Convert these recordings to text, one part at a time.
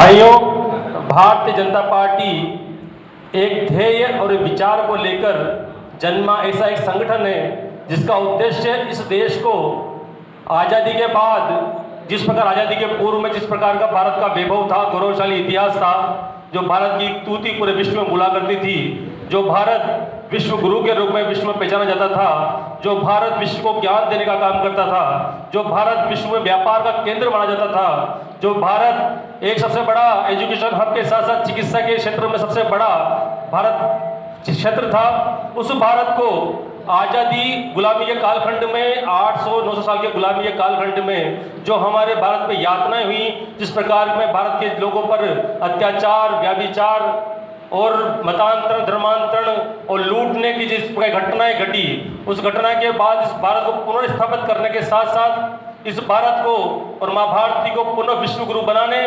भाइयों, भारतीय जनता पार्टी एक ध्येय और विचार को लेकर जन्मा ऐसा एक संगठन है जिसका उद्देश्य इस देश को आज़ादी के बाद, जिस प्रकार आज़ादी के पूर्व में जिस प्रकार का भारत का वैभव था, गौरवशाली इतिहास था, जो भारत की तूती पूरे विश्व में बुला करती थी, जो भारत विश्व गुरु के रूप में विश्व में पहचाना जाता था, जो भारत विश्व को ज्ञान देने का काम करता था, जो भारत विश्व में व्यापार का केंद्र माना जाता था, जो भारत एक सबसे बड़ा एजुकेशन हब के साथ साथ चिकित्सा के क्षेत्र में सबसे बड़ा भारत क्षेत्र था, उस भारत को आज़ादी गुलामी के कालखंड में 800-900 साल के गुलामी के कालखंड में जो हमारे भारत में यातनाएं हुई, जिस प्रकार में भारत के लोगों पर अत्याचार, व्यभिचार और मतांतरण, धर्मांतरण और लूटने की जिस घटनाएं घटी, उस घटना के बाद इस भारत को पुनर्स्थापित करने के साथ साथ इस भारत को और माँ भारती को पुनः विश्व गुरु बनाने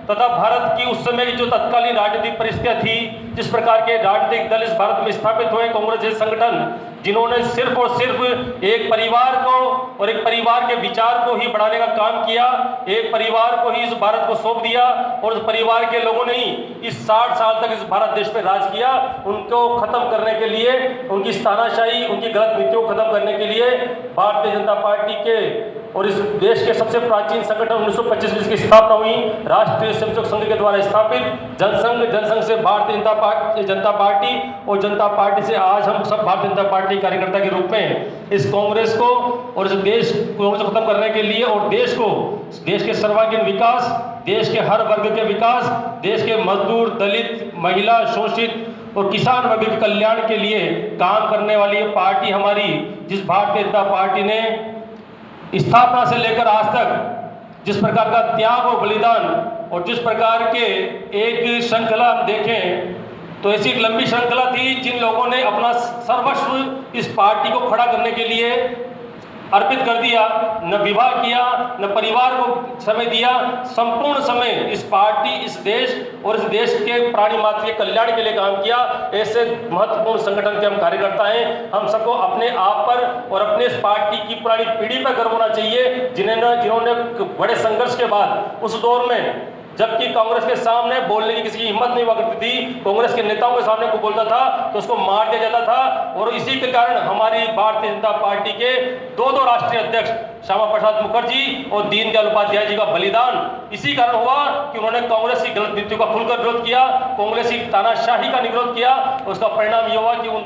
तथा भारत की उस समय की जो तत्कालीन राजनीतिक परिस्थितियां थी, जिस प्रकार के राजनीतिक दल इस भारत में स्थापित हुए, कांग्रेस जैसे संगठन जिन्होंने सिर्फ और सिर्फ एक परिवार को और एक परिवार के विचार को ही बढ़ाने का काम किया, एक परिवार को ही इस भारत को सौंप दिया और उस परिवार के लोगों ने ही इस 60 साल तक इस भारत देश में राज किया। उनको खत्म करने के लिए, उनकी तानाशाही, उनकी गलत नीतियों को खत्म करने के लिए भारतीय जनता पार्टी के और इस देश के सबसे प्राचीन संगठन 1925 में इसकी स्थापना हुई, राष्ट्रीय स्वयंसेवक संघ के द्वारा स्थापित जनसंघ, जनसंघ से भारतीय जनता पार्टी और जनता पार्टी से आज हम सब भारतीय जनता पार्टी कार्यकर्ता के रूप में इस कांग्रेस को और इस देश को खत्म करने के लिए और देश के सर्वांगीण विकास, देश के हर वर्ग के विकास, देश के मजदूर, दलित, महिला, शोषित और किसान वर्ग के कल्याण के लिए काम करने वाली ये पार्टी हमारी, जिस भारतीय जनता पार्टी ने स्थापना से लेकर आज तक जिस प्रकार का त्याग और बलिदान और जिस प्रकार के एक श्रृंखला हम देखें तो ऐसी एक लंबी श्रृंखला थी, जिन लोगों ने अपना सर्वस्व इस पार्टी को खड़ा करने के लिए अर्पित कर दिया, न विवाह किया, न परिवार को समय दिया, संपूर्ण समय इस पार्टी, इस देश और इस देश के प्राणी मात्र के कल्याण के लिए काम किया। ऐसे महत्वपूर्ण संगठन के हम कार्यकर्ता हैं। हम सबको अपने आप पर और अपने इस पार्टी की पुरानी पीढ़ी पर गर्व होना चाहिए, जिन्होंने बड़े संघर्ष के बाद उस दौर में, जबकि कांग्रेस के सामने बोलने की किसी की हिम्मत नहीं हुआ करती थी, कांग्रेस के नेताओं के सामने को बोलता था तो उसको मार दिया जाता था, और इसी के कारण हमारी भारतीय जनता पार्टी के दो राष्ट्रीय अध्यक्ष श्यामा प्रसाद मुखर्जी और दीनदयाल उपाध्याय जी का बलिदान इसी कारण हुआ कि उन्होंने कांग्रेस की गलत नीतियों का खुलकर विरोध किया, कांग्रेस की तानाशाही का निरोध किया। उसका परिणाम यह हुआ कि उन